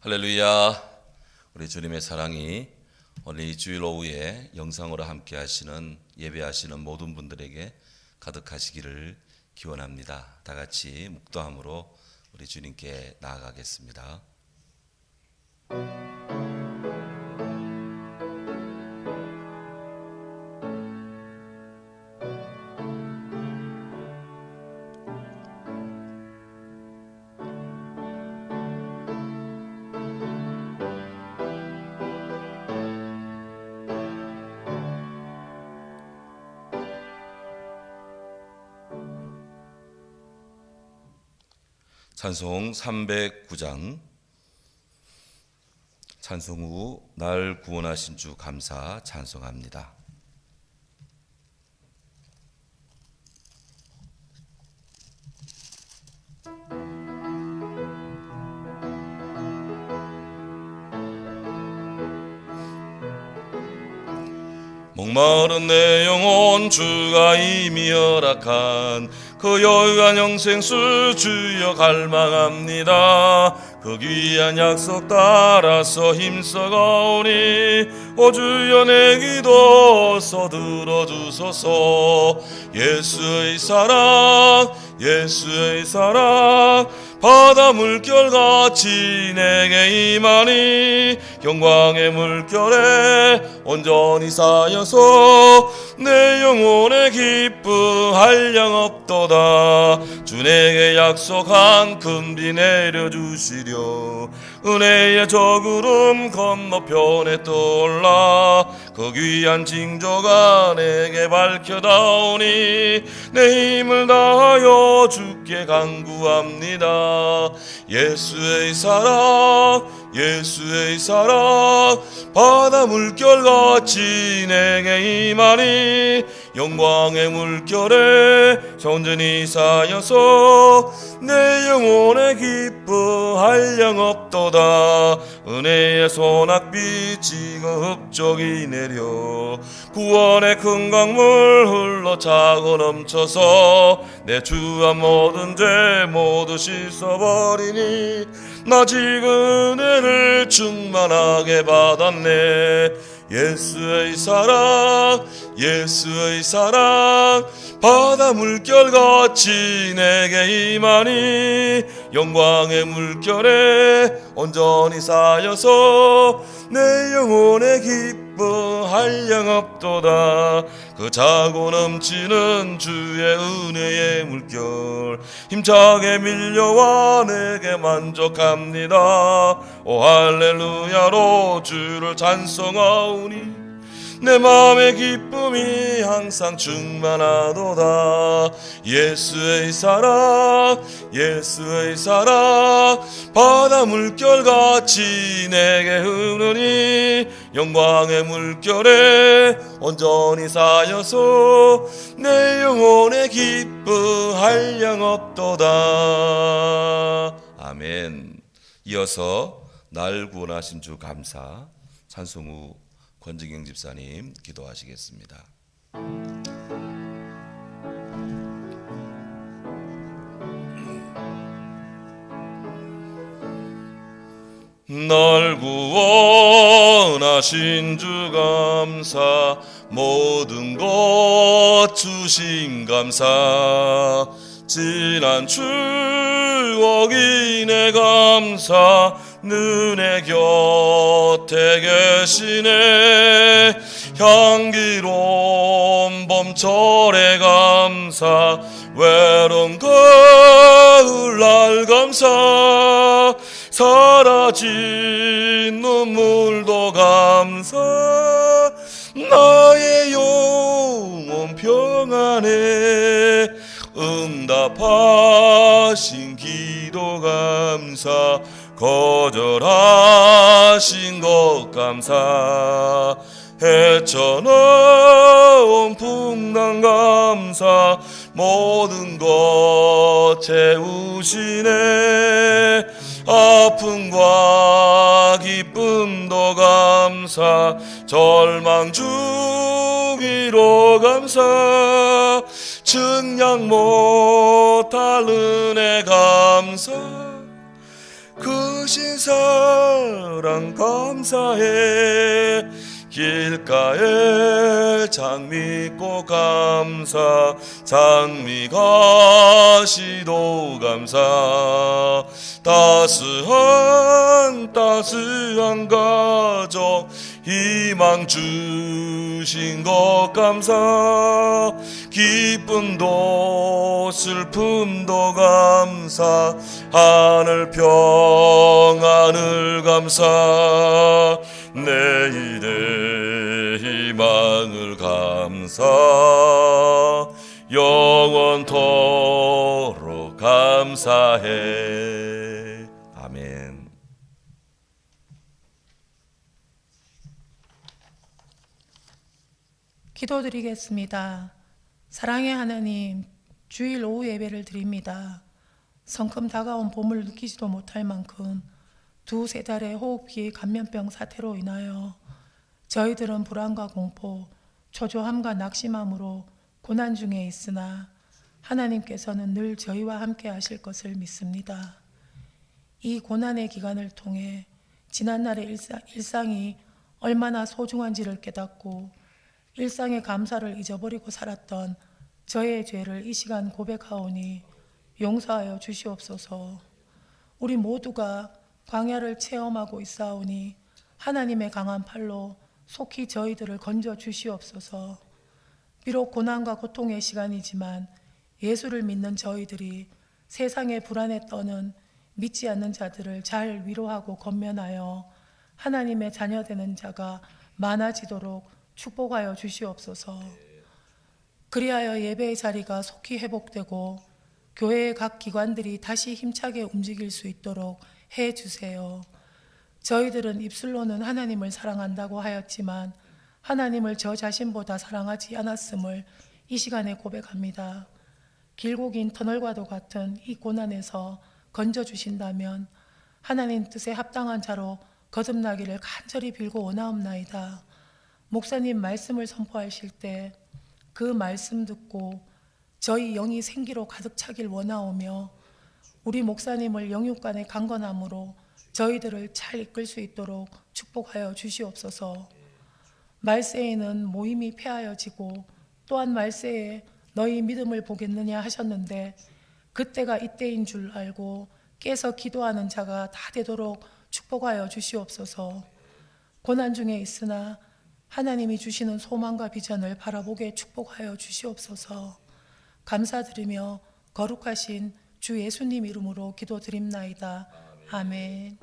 할렐루야. 우리 주님의 사랑이 오늘 이 주일 오후에 영상으로 함께 하시는 예배하시는 모든 분들에게 가득하시기를 기원합니다. 다 같이 묵도함으로 우리 주님께 나아가겠습니다. 찬송 309장 찬송 후 날 구원하신 주 감사 찬송합니다. 목마른 내 영혼 주가 이미 허락한 그 여유한 영생수 주여 갈망합니다. 그 귀한 약속 따라서 힘써가오니 오 주여 내 기도 서들어주소서. 예수의 사랑 예수의 사랑 바다 물결같이 내게 임하니 영광의 물결에 온전히 쌓여서 내 영혼의 기쁨 한량 없도다. 주 내게 약속한 큰 비 내려주시려 은혜의 저 구름 건너편에 떠올라 그 귀한 징조가 내게 밝혀다오니 내 힘을 다하여 주께 간구합니다. 예수의 사랑 예수의 사랑 바다 물결같이 내게 임하니 영광의 물결에 온전히 쌓여서 내 영혼의 기쁨 한량 없도다. 은혜의 소낙빛이 흡족이 내려 구원의 큰 강물 흘러 차고 넘쳐서 내 주한 모든 죄 모두 씻어버리니 나 지금 은혜를 충만하게 받았네. 예수의 사랑 예수의 사랑 바다 물결같이 내게 임하니 영광의 물결에 온전히 쌓여서 내 영혼의 기쁨 한량 없도다. 그 차고 넘치는 주의 은혜의 물결 힘차게 밀려와 내게 만족합니다. 오 할렐루야로 주를 찬송하오니 내 마음의 기쁨이 항상 충만하도다. 예수의 사랑 예수의 사랑 바다 물결같이 내게 흐르니 영광의 물결에 온전히 쌓여서 내 영혼의 기쁨 한량 없도다. 아멘. 이어서 날 구원하신 주 감사 찬송 후 권진경 집사님 기도하시겠습니다. 날 구원하신 주 감사 모든 것 주신 감사 지난 추억이 내 감사 눈의 곁에 계시네. 향기로운 봄철의 감사 외로운 가을날 감사 사라진 눈물도 감사 나의 영혼 평안해 응답하신 기도 감사 거절하신 것 감사 헤쳐나온 풍랑 감사 모든 것 채우시네. 아픔과 기쁨도 감사 절망 중이로 감사 증량 못할 은혜 감사 그 주신 사랑 감사해. 길가에 장미꽃 감사, 장미가시도 감사. 따스한 가족 희망 주신 것 감사. 기쁨도 슬픔도 감사. 하늘 평안을 감사. 내일의 희망을 감사. 영원토록 감사해. 아멘. 기도드리겠습니다. 사랑의 하나님, 주일 오후 예배를 드립니다. 성큼 다가온 봄을 느끼지도 못할 만큼 두세 달의 호흡기 감염병 사태로 인하여 저희들은 불안과 공포, 초조함과 낙심함으로 고난 중에 있으나 하나님께서는 늘 저희와 함께 하실 것을 믿습니다. 이 고난의 기간을 통해 지난날의 일상이 얼마나 소중한지를 깨닫고 일상의 감사를 잊어버리고 살았던 저의 죄를 이 시간 고백하오니 용서하여 주시옵소서. 우리 모두가 광야를 체험하고 있사오니 하나님의 강한 팔로 속히 저희들을 건져 주시옵소서. 비록 고난과 고통의 시간이지만 예수를 믿는 저희들이 세상의 불안에 떠는 믿지 않는 자들을 잘 위로하고 권면하여 하나님의 자녀되는 자가 많아지도록 축복하여 주시옵소서. 그리하여 예배의 자리가 속히 회복되고 교회의 각 기관들이 다시 힘차게 움직일 수 있도록 해 주세요. 저희들은 입술로는 하나님을 사랑한다고 하였지만 하나님을 저 자신보다 사랑하지 않았음을 이 시간에 고백합니다. 길고 긴 터널과도 같은 이 고난에서 건져주신다면 하나님 뜻에 합당한 자로 거듭나기를 간절히 빌고 원하옵나이다. 목사님 말씀을 선포하실 때 그 말씀 듣고 저희 영이 생기로 가득 차길 원하오며 우리 목사님을 영육간의 강건함으로 저희들을 잘 이끌 수 있도록 축복하여 주시옵소서. 말세에는 모임이 폐하여지고 또한 말세에 너희 믿음을 보겠느냐 하셨는데 그때가 이때인 줄 알고 깨서 기도하는 자가 다 되도록 축복하여 주시옵소서. 고난 중에 있으나 하나님이 주시는 소망과 비전을 바라보게 축복하여 주시옵소서. 감사드리며 거룩하신 주 예수님 이름으로 기도드립나이다. 아멘.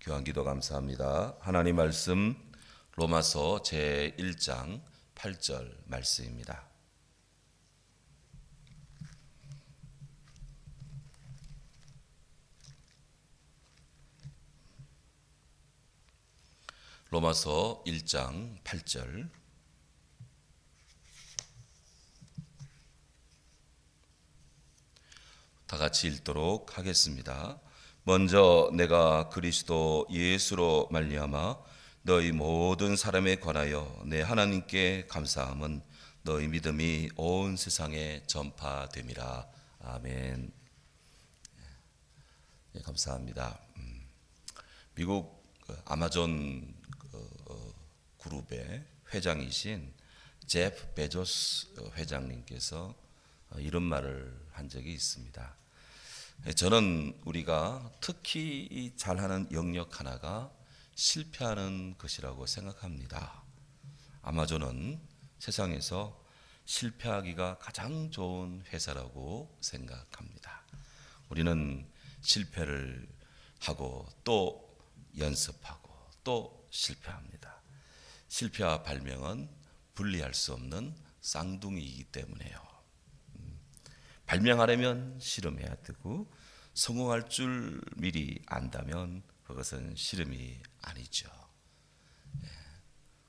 교환기도 감사합니다. 하나님 말씀 로마서 제1장 8절 말씀입니다. 로마서 1장 8절. 다 같이 읽도록 하겠습니다. 먼저 내가 그리스도 예수로 말미암아 너희 모든 사람에 관하여 내 하나님께 감사함은 너희 믿음이 온 세상에 전파됨이라. 아멘. 네, 감사합니다. 미국 아마존 그룹의 회장이신 제프 베조스 회장님께서 이런 말을 한 적이 있습니다. 저는 우리가 특히 잘하는 영역 하나가 실패하는 것이라고 생각합니다. 아마존은 세상에서 실패하기가 가장 좋은 회사라고 생각합니다. 우리는 실패를 하고 또 연습하고 또 실패합니다. 실패와 발명은 분리할 수 없는 쌍둥이이기 때문에요. 발명하려면 실험해야 되고 성공할 줄 미리 안다면 그것은 실험이 아니죠.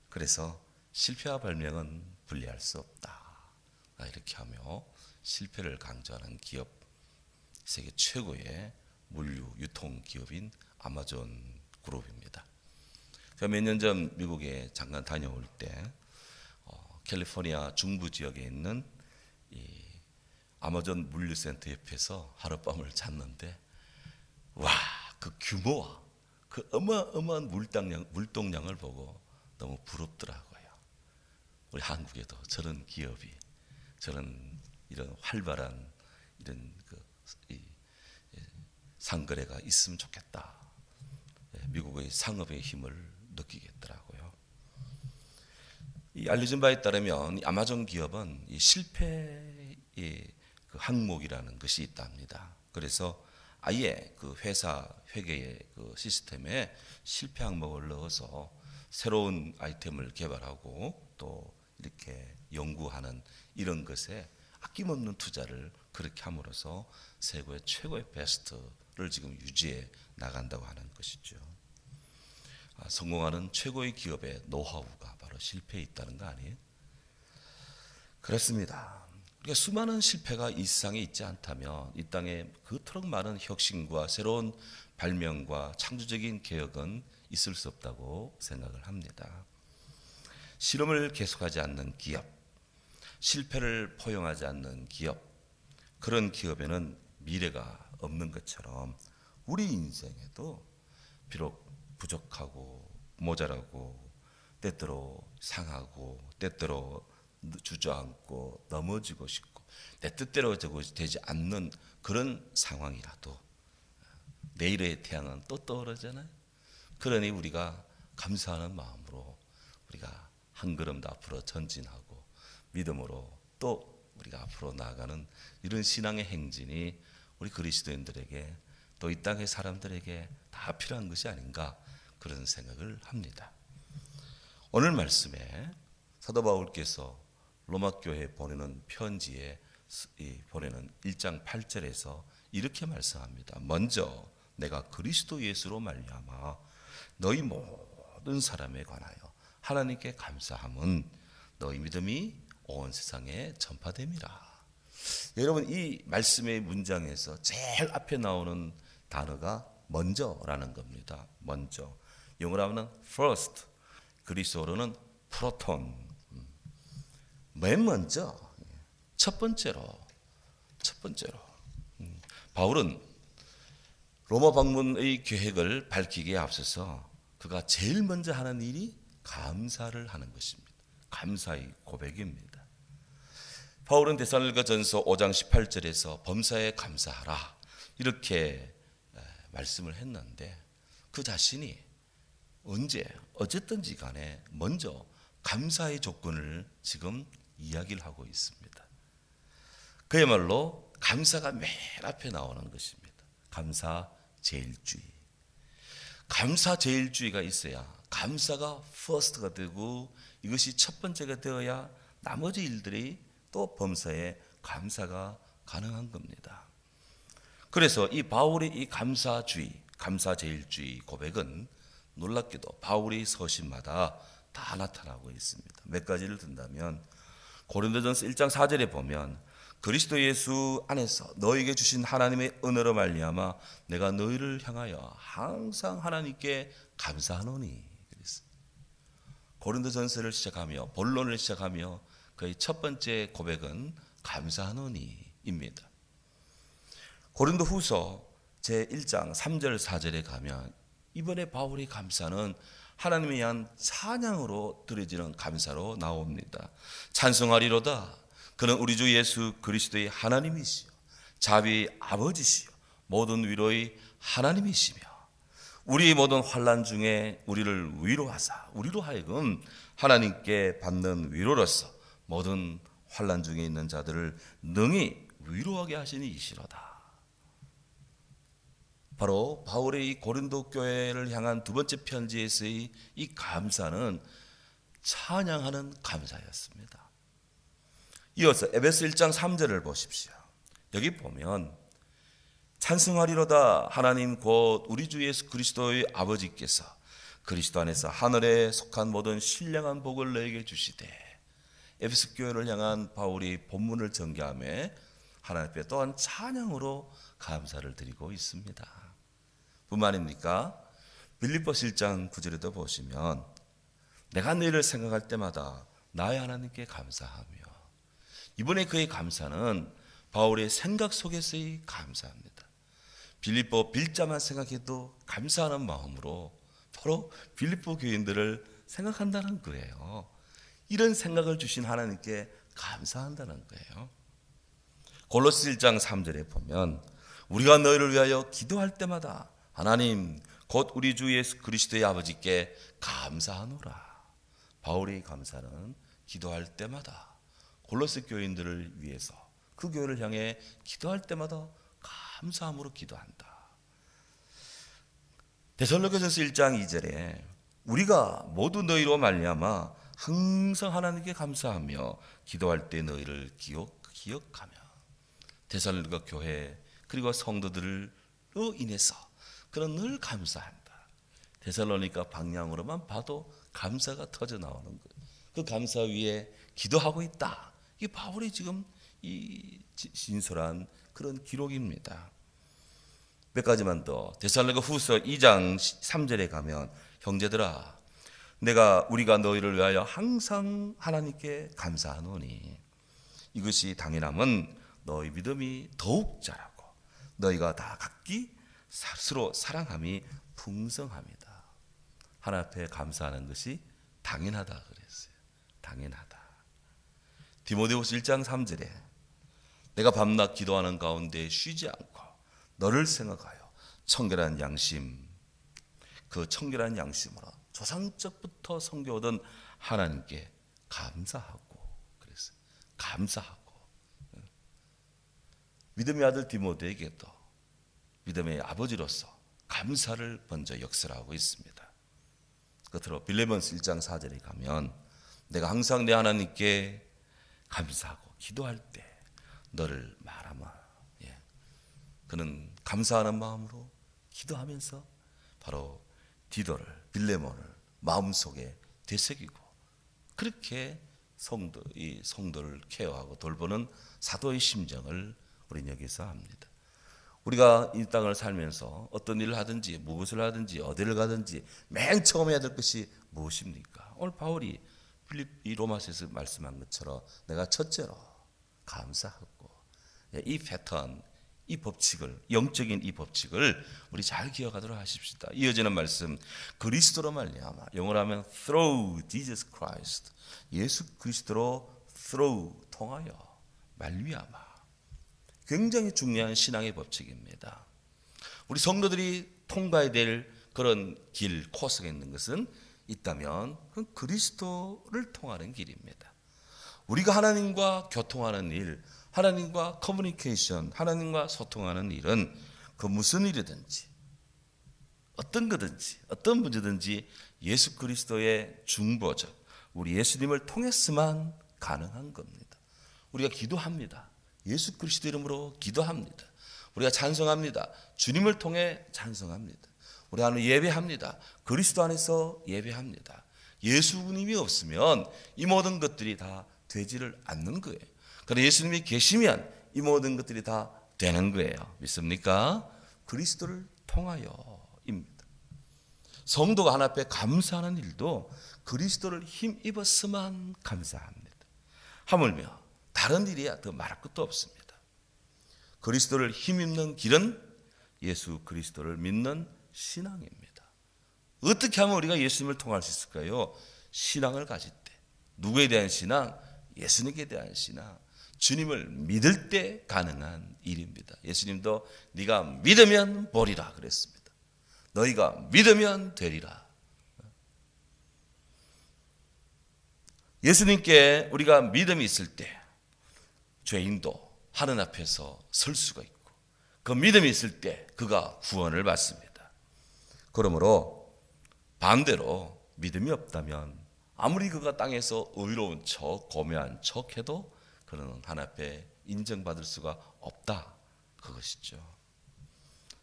그래서 실패와 발명은 분리할 수 없다. 이렇게 하며 실패를 강조하는 기업, 세계 최고의 물류 유통 기업인 아마존 그룹입니다. 제가 몇 년 전 미국에 잠깐 다녀올 때 캘리포니아 중부 지역에 있는 이 아마존 물류센터 옆에서 하룻밤을 잤는데, 와, 그 규모와 그 어마어마한 물동량을 보고 너무 부럽더라고요. 우리 한국에도 저런 기업이, 저런 이런 활발한 이런 상거래가 있으면 좋겠다. 미국의 상업의 힘을 느끼겠더라고요. 이 알려진 바에 따르면 이 아마존 기업은 이 실패의 그 항목이라는 것이 있답니다. 그래서 아예 그 회사 회계의 그 시스템에 실패 항목을 넣어서 새로운 아이템을 개발하고 또 이렇게 연구하는 이런 것에 아낌없는 투자를 그렇게 함으로써 세계 최고의 베스트를 지금 유지해 나간다고 하는 것이죠. 성공하는 최고의 기업의 노하우가 바로 실패에 있다는 거 아니에요? 그렇습니다. 그러니까 수많은 실패가 이 세상에 있지 않다면 이 땅에 그토록 많은 혁신과 새로운 발명과 창조적인 개혁은 있을 수 없다고 생각을 합니다. 실험을 계속하지 않는 기업, 실패를 포용하지 않는 기업, 그런 기업에는 미래가 없는 것처럼 우리 인생에도 비록 부족하고 모자라고 때때로 상하고 때때로 주저앉고 넘어지고 싶고 내 뜻대로 되지 않는 그런 상황이라도 내일의 태양은 또 떠오르잖아요. 그러니 우리가 감사하는 마음으로 우리가 한 걸음 더 앞으로 전진하고 믿음으로 또 우리가 앞으로 나아가는 이런 신앙의 행진이 우리 그리스도인들에게 또 이 땅의 사람들에게 다 필요한 것이 아닌가 그런 생각을 합니다. 오늘 말씀에 사도 바울께서 로마 교회에 보내는 편지에 보내는 1장 8절에서 이렇게 말씀합니다. 먼저 내가 그리스도 예수로 말미암아 너희 모든 사람에 관하여 하나님께 감사함은 너희 믿음이 온 세상에 전파됨이라. 여러분, 이 말씀의 문장에서 제일 앞에 나오는 단어가 먼저라는 겁니다. 먼저. 영어로 하면 first, 그리스어로는 프로톤. 맨 먼저, 첫 번째로. 바울은 로마 방문의 계획을 밝히기에 앞서서 그가 제일 먼저 하는 일이 감사를 하는 것입니다. 감사의 고백입니다. 바울은 데살로니가전서 5장 18절에서 범사에 감사하라 이렇게 말씀을 했는데 그 자신이 언제 어쨌든지 간에 먼저 감사의 조건을 지금 이야기를 하고 있습니다. 그야말로 감사가 맨 앞에 나오는 것입니다. 감사 제일주의. 감사 제일주의가 있어야 감사가 퍼스트가 되고 이것이 첫 번째가 되어야 나머지 일들이 또 범사에 감사가 가능한 겁니다. 그래서 이 바울의 이 감사주의, 감사제일주의 고백은 놀랍게도 바울의 서신마다 다 나타나고 있습니다. 몇 가지를 든다면 고린도전서 1장 4절에 보면 그리스도 예수 안에서 너에게 주신 하나님의 은혜로 말미암아 내가 너희를 향하여 항상 하나님께 감사하노니. 고린도전서를 시작하며 본론을 시작하며 그의 첫 번째 고백은 감사하노니입니다. 고린도후서 제1장 3절 4절에 가면 이번에 바울의 감사는 하나님에 대한 찬양으로 드려지는 감사로 나옵니다. 찬송하리로다. 그는 우리 주 예수 그리스도의 하나님이시요 자비의 아버지시요 모든 위로의 하나님이시며 우리의 모든 환난 중에 우리를 위로하사 우리로 하여금 하나님께 받는 위로로서 모든 환난 중에 있는 자들을 능히 위로하게 하시니 이시로다. 바로 바울의 이 고린도 교회를 향한 두 번째 편지에서의 이 감사는 찬양하는 감사였습니다. 이어서 에베소 1장 3절을 보십시오. 여기 보면 찬송하리로다 하나님 곧 우리 주 예수 그리스도의 아버지께서 그리스도 안에서 하늘에 속한 모든 신령한 복을 너에게 주시되, 에베소 교회를 향한 바울이 본문을 전개하며 하나님 앞에 또한 찬양으로 감사를 드리고 있습니다. 뿐만 아닙니까? 빌립보서 1장 9절에도 보시면 내가 너희를 생각할 때마다 나의 하나님께 감사하며, 이번에 그의 감사는 바울의 생각 속에서의 감사합니다. 빌립보 빌자만 생각해도 감사하는 마음으로 바로 빌립보 교인들을 생각한다는 거예요. 이런 생각을 주신 하나님께 감사한다는 거예요. 골로새 1장 3절에 보면 우리가 너희를 위하여 기도할 때마다 하나님 곧 우리 주 예수 그리스도의 아버지께 감사하노라. 바울의 감사는 기도할 때마다 골로새 교인들을 위해서, 그 교회를 향해 기도할 때마다 감사함으로 기도한다. 데살로니가전서 1장 2절에 우리가 모두 너희로 말미암아 항상 하나님께 감사하며 기도할 때 너희를 기억하며, 데살로니가 교회 그리고 성도들로 인해서 그는 늘 감사한다. 데살로니가 방향으로만 봐도 감사가 터져 나오는 거예요. 그 감사 위에 기도하고 있다. 이게 바울이 지금 이 진솔한 그런 기록입니다. 몇 가지만 더. 데살로니가 후서 2장 3절에 가면 형제들아 우리가 너희를 위하여 항상 하나님께 감사하노니 이것이 당연함은 너희 믿음이 더욱 자라고 너희가 다 각기 서로 사랑함이 풍성합니다. 하나님 앞에 감사하는 것이 당연하다 그랬어요. 당연하다. 디모데후서 1장 3절에 내가 밤낮 기도하는 가운데 쉬지 않고 너를 생각하여 청결한 양심, 그 청결한 양심으로 조상적부터 섬겨오던 하나님께 감사하고 그랬어요. 감사하고. 믿음의 아들 디모데에게도 믿음의 아버지로서 감사를 먼저 역설하고 있습니다. 끝으로 빌레몬스 1장 4절에 가면 내가 항상 내 하나님께 감사하고 기도할 때 너를 말하마. 그는 감사하는 마음으로 기도하면서 바로 디도를, 빌레몬을 마음속에 되새기고 그렇게 성도를 케어하고 돌보는 사도의 심정을 우리는 여기서 합니다. 우리가 이 땅을 살면서 어떤 일을 하든지 무엇을 하든지 어디를 가든지 맨 처음 해야 될 것이 무엇입니까? 오늘 바울이 이 로마서에서 말씀한 것처럼 내가 첫째로 감사하고, 이 패턴, 이 법칙을, 영적인 이 법칙을 우리 잘 기억하도록 하십시다. 이어지는 말씀, 그리스도로 말미암아, 영어로 하면 through Jesus Christ, 예수 그리스도로 through, 통하여, 말미암아. 굉장히 중요한 신앙의 법칙입니다. 우리 성도들이 통과해야 될 그런 길, 코스가 있는 것은 있다면 그건 그리스도를 통하는 길입니다. 우리가 하나님과 교통하는 일, 하나님과 커뮤니케이션, 하나님과 소통하는 일은 그 무슨 일이든지 어떤 거든지 어떤 문제든지 예수 그리스도의 중보적, 우리 예수님을 통해서만 가능한 겁니다. 우리가 기도합니다. 예수 그리스도 이름으로 기도합니다. 우리가 찬송합니다. 주님을 통해 찬송합니다. 우리 하나님 예배합니다. 그리스도 안에서 예배합니다. 예수님이 없으면 이 모든 것들이 다 되지를 않는 거예요. 그런데 예수님이 계시면 이 모든 것들이 다 되는 거예요. 믿습니까? 그리스도를 통하여입니다. 성도가 하나님 앞에 감사하는 일도 그리스도를 힘입어서만 감사합니다. 하물며 다른 일이야 더 말할 것도 없습니다. 그리스도를 힘입는 길은 예수 그리스도를 믿는 신앙입니다. 어떻게 하면 우리가 예수님을 통할 수 있을까요? 신앙을 가질 때. 누구에 대한 신앙? 예수님에 대한 신앙. 주님을 믿을 때 가능한 일입니다. 예수님도 네가 믿으면 보리라 그랬습니다. 너희가 믿으면 되리라. 예수님께 우리가 믿음이 있을 때 죄인도 하늘 앞에서 설 수가 있고, 그 믿음이 있을 때 그가 구원을 받습니다. 그러므로 반대로 믿음이 없다면 아무리 그가 땅에서 의로운 척, 고매한 척 해도 그는 하나님 앞에 인정받을 수가 없다, 그것이죠.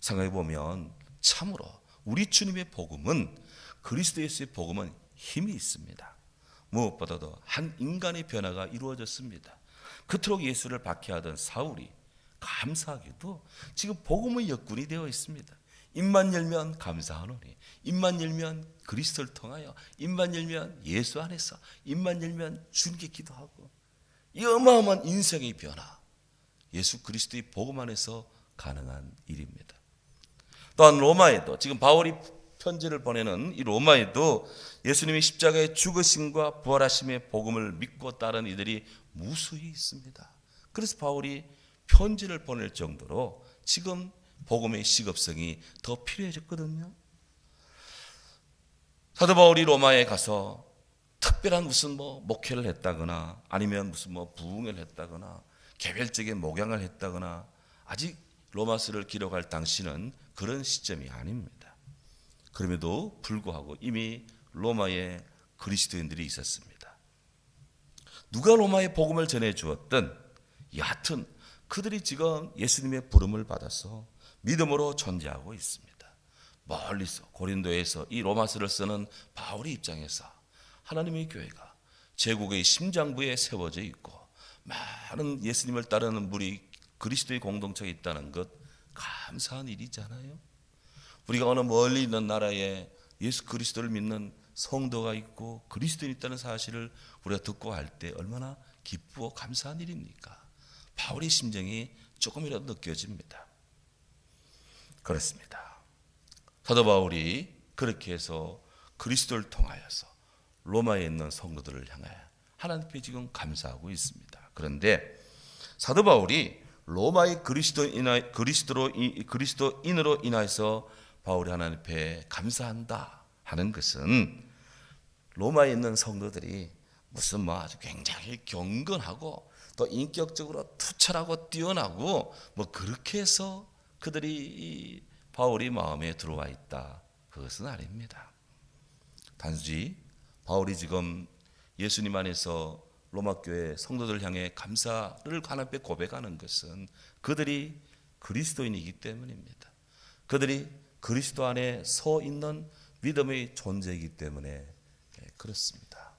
생각해 보면 참으로 우리 주님의 복음은, 그리스도 예수의 복음은 힘이 있습니다. 무엇보다도 한 인간의 변화가 이루어졌습니다. 그토록 예수를 박해하던 사울이 감사하게도 지금 복음의 역군이 되어 있습니다. 입만 열면 감사하노니, 입만 열면 그리스도를 통하여, 입만 열면 예수 안에서, 입만 열면 주님께 기도하고, 이 어마어마한 인생의 변화, 예수 그리스도의 복음 안에서 가능한 일입니다. 또한 로마에도, 지금 바울이 편지를 보내는 이 로마에도 예수님이 십자가의 죽으심과 부활하심의 복음을 믿고 따른 이들이 무수히 있습니다. 그래서 바울이 편지를 보낼 정도로 지금 복음의 시급성이 더 필요해졌거든요. 사도 바울이 로마에 가서 특별한 무슨 목회를 했다거나, 아니면 무슨 부흥을 했다거나, 개별적인 목양을 했다거나, 아직 로마서를 기록할 당시는 그런 시점이 아닙니다. 그럼에도 불구하고 이미 로마에 그리스도인들이 있었습니다. 누가 로마에 복음을 전해 주었든 여하튼 그들이 지금 예수님의 부름을 받아서 믿음으로 존재하고 있습니다. 멀리서 고린도에서 이 로마서를 쓰는 바울의 입장에서 하나님의 교회가 제국의 심장부에 세워져 있고 많은 예수님을 따르는 무리, 그리스도의 공동체가 있다는 것, 감사한 일이잖아요. 우리가 어느 멀리 있는 나라에 예수 그리스도를 믿는 성도가 있고 그리스도인이 있다는 사실을 우리가 듣고 할 때 얼마나 기쁘고 감사한 일입니까? 바울의 심정이 조금이라도 느껴집니다. 그렇습니다. 사도 바울이 그렇게 해서 그리스도를 통하여서 로마에 있는 성도들을 향해 하나님께 지금 감사하고 있습니다. 그런데 사도 바울이 로마의 그리스도인으로 인하여서 바울이 하나님 앞에 감사한다 하는 것은, 로마에 있는 성도들이 무슨 아주 굉장히 경건하고 또 인격적으로 투철하고 뛰어나고 그렇게 해서 그들이 바울이 마음에 들어와 있다, 그것은 아닙니다. 단지 바울이 지금 예수님 안에서 로마 교회 성도들 향해 감사를 하나님 앞에 고백하는 것은 그들이 그리스도인이기 때문입니다. 그들이 그리스도 안에 서 있는 믿음의 존재이기 때문에 그렇습니다.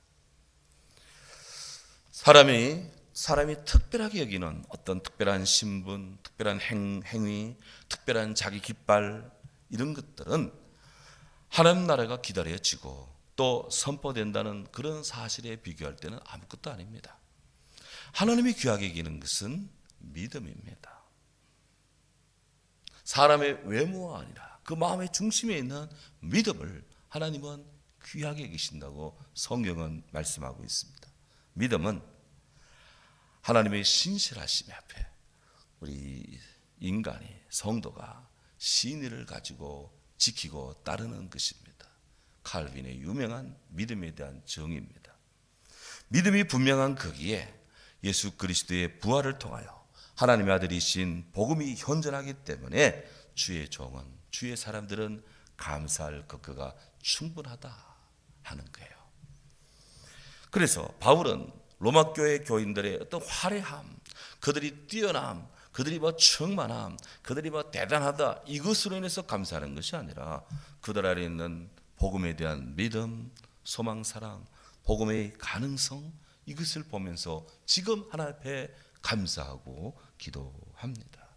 사람이 특별하게 여기는 어떤 특별한 신분, 특별한 행위, 특별한 자기 깃발, 이런 것들은 하나님 나라가 기다려지고 또 선포된다는 그런 사실에 비교할 때는 아무것도 아닙니다. 하나님이 귀하게 여기는 것은 믿음입니다. 사람의 외모가 아니라 그 마음의 중심에 있는 믿음을 하나님은 귀하게 여기신다고 성경은 말씀하고 있습니다. 믿음은 하나님의 신실하심 앞에 우리 인간이, 성도가 신의를 가지고 지키고 따르는 것입니다. 칼빈의 유명한 믿음에 대한 정의입니다. 믿음이 분명한 거기에 예수 그리스도의 부활을 통하여 하나님의 아들이신 복음이 현존하기 때문에 주의 종은, 주의 사람들은 감사할 것가 충분하다 하는 거예요. 그래서 바울은 로마 교회 교인들의 어떤 화려함, 그들이 뛰어남, 그들이 충만함, 그들이 대단하다, 이것으로 인해서 감사하는 것이 아니라 그들 안에 있는 복음에 대한 믿음, 소망, 사랑, 복음의 가능성, 이것을 보면서 지금 하나님 앞에 감사하고 기도합니다.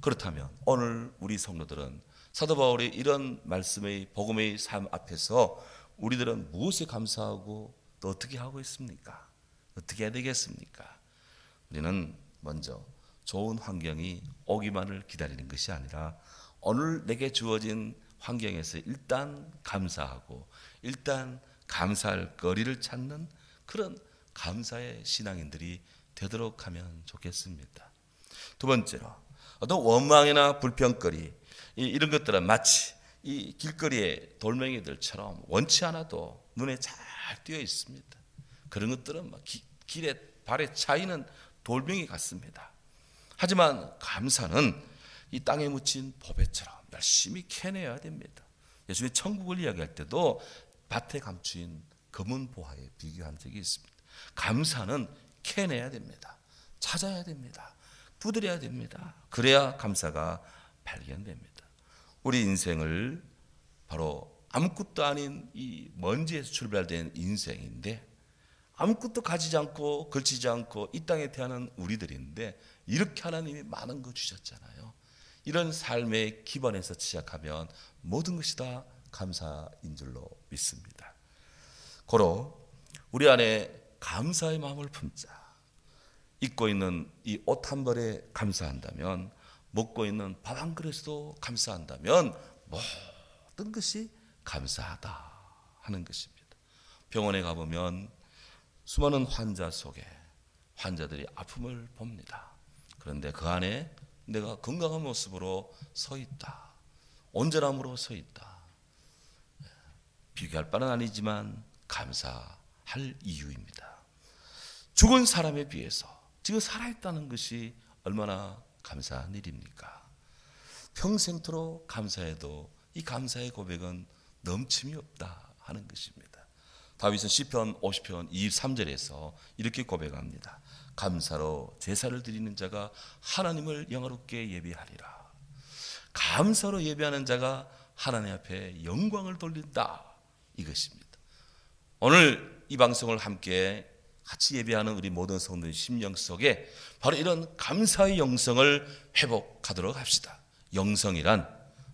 그렇다면 오늘 우리 성도들은 사도 바울의 이런 말씀의 복음의 삶 앞에서 우리들은 무엇에 감사하고 또 어떻게 하고 있습니까? 어떻게 해야 되겠습니까? 우리는 먼저 좋은 환경이 오기만을 기다리는 것이 아니라 오늘 내게 주어진 환경에서 일단 감사하고 일단 감사할 거리를 찾는 그런 감사의 신앙인들이 되도록 하면 좋겠습니다. 두 번째로, 어떤 원망이나 불평거리, 이런 것들은 마치 이 길거리의 돌멩이들처럼 원치 않아도 눈에 잘 띄어 있습니다. 그런 것들은 길에 발에 차이는 돌멩이 같습니다. 하지만 감사는 이 땅에 묻힌 보배처럼 열심히 캐내야 됩니다. 예수님이 천국을 이야기할 때도 밭에 감추인 검은 보화에 비교한 적이 있습니다. 감사는 캐내야 됩니다. 찾아야 됩니다. 두드려야 됩니다. 그래야 감사가 발견됩니다. 우리 인생을 바로 아무것도 아닌 이 먼지에서 출발된 인생인데, 아무것도 가지지 않고 걸치지 않고 이 땅에 태어난 우리들인데, 이렇게 하나님이 많은 거 주셨잖아요. 이런 삶의 기반에서 시작하면 모든 것이 다 감사인 줄로 믿습니다. 고로 우리 안에 감사의 마음을 품자. 입고 있는 이 옷 한 벌에 감사한다면, 먹고 있는 밥 한 그릇도 감사한다면 모든 것이 감사하다 하는 것입니다. 병원에 가보면 수많은 환자 속에 환자들이 아픔을 봅니다. 그런데 그 안에 내가 건강한 모습으로 서 있다. 온전함으로 서 있다. 비교할 바는 아니지만 감사할 이유입니다. 죽은 사람에 비해서 지금 살아있다는 것이 얼마나 감사한 일입니까? 평생토록 감사해도 이 감사의 고백은 넘침이 없다 하는 것입니다. 다윗은 시편 50편 23절에서 이렇게 고백합니다. 감사로 제사를 드리는 자가 하나님을 영화롭게 예배하리라. 감사로 예배하는 자가 하나님 앞에 영광을 돌린다, 이것입니다. 오늘 이 방송을 함께 같이 예배하는 우리 모든 성도의 심령 속에 바로 이런 감사의 영성을 회복하도록 합시다. 영성이란,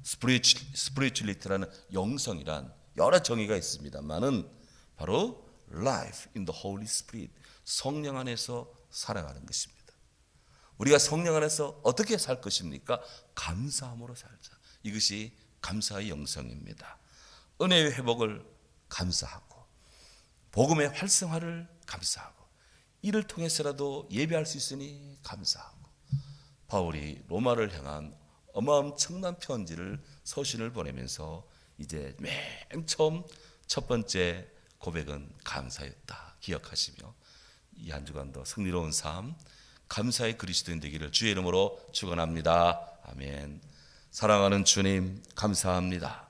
스피리추얼리티라는 영성이란 여러 정의가 있습니다만은 바로 life in the Holy Spirit, 성령 안에서 살아가는 것입니다. 우리가 성령 안에서 어떻게 살 것입니까? 감사함으로 살자. 이것이 감사의 영성입니다. 은혜의 회복을 감사하고, 복음의 활성화를 감사하고, 이를 통해서라도 예배할 수 있으니 감사하고, 바울이 로마를 향한 어마어마한 편지를, 서신을 보내면서 이제 맨 처음 첫 번째 고백은 감사였다 기억하시며, 이 한 주간도 승리로운 삶, 감사의 그리스도인 되기를 주의 이름으로 축원합니다. 아멘. 사랑하는 주님, 감사합니다.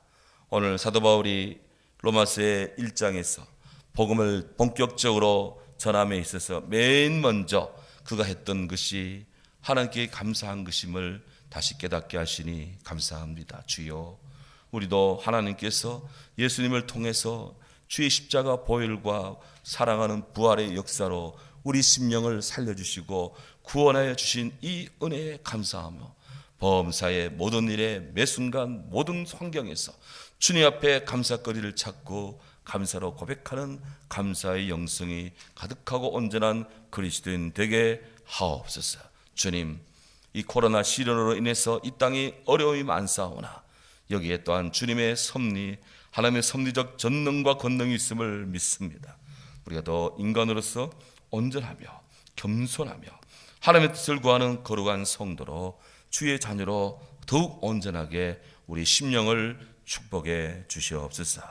오늘 사도 바울이 로마서의 1장에서 복음을 본격적으로 전함에 있어서 맨 먼저 그가 했던 것이 하나님께 감사한 것임을 다시 깨닫게 하시니 감사합니다. 주여, 우리도 하나님께서 예수님을 통해서 주의 십자가 보혈과 사랑하는 부활의 역사로 우리 심령을 살려주시고 구원하여 주신 이 은혜에 감사하며, 범사의 모든 일에 매 순간 모든 환경에서 주님 앞에 감사거리를 찾고 감사로 고백하는 감사의 영성이 가득하고 온전한 그리스도인 되게 하옵소서. 주님, 이 코로나 시련으로 인해서 이 땅이 어려움이 많사오나 여기에 또한 주님의 섭리, 하나님의 섭리적 전능과 권능이 있음을 믿습니다. 우리가 더 인간으로서 온전하며 겸손하며 하나님의 뜻을 구하는 거룩한 성도로 주의 자녀로 더욱 온전하게 우리 심령을 축복해 주시옵소서.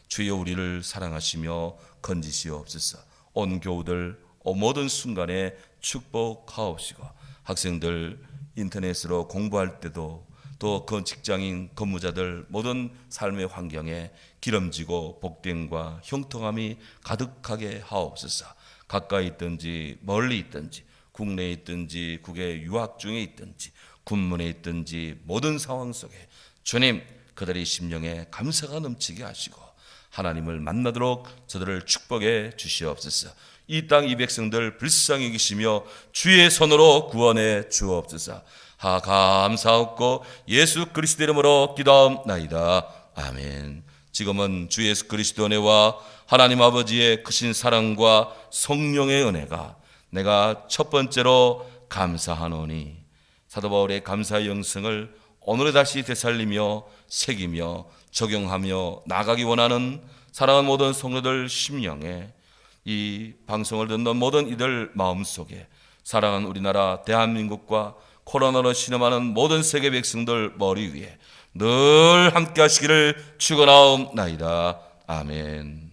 주여, 우리를 사랑하시며 건지시옵소서. 온 교우들 모든 순간에 축복하옵시고, 학생들 인터넷으로 공부할 때도 또 그 직장인 근무자들 모든 삶의 환경에 기름지고 복됨과 형통함이 가득하게 하옵소서. 가까이 있든지 멀리 있든지, 국내에 있든지 국외 유학 중에 있든지 군문에 있든지 모든 상황 속에 주님, 그들의 심령에 감사가 넘치게 하시고 하나님을 만나도록 저들을 축복해 주시옵소서. 이 땅 이 백성들 불쌍히 계시며 주의 손으로 구원해 주옵소서. 감사하옵고 예수 그리스도 이름으로 기도하옵나이다. 아멘. 지금은 주 예수 그리스도 은혜와 하나님 아버지의 크신 사랑과 성령의 은혜가 내가 첫 번째로 감사하노니, 사도 바울의 감사의 영성을 오늘에 다시 되살리며 새기며 적용하며 나가기 원하는 사랑하는 모든 성도들 심령에, 이 방송을 듣는 모든 이들 마음속에 사랑하는 우리나라 대한민국과 코로나로 신음하는 모든 세계 백성들 머리 위에 늘 함께 하시기를 축원하옵나이다. 아멘.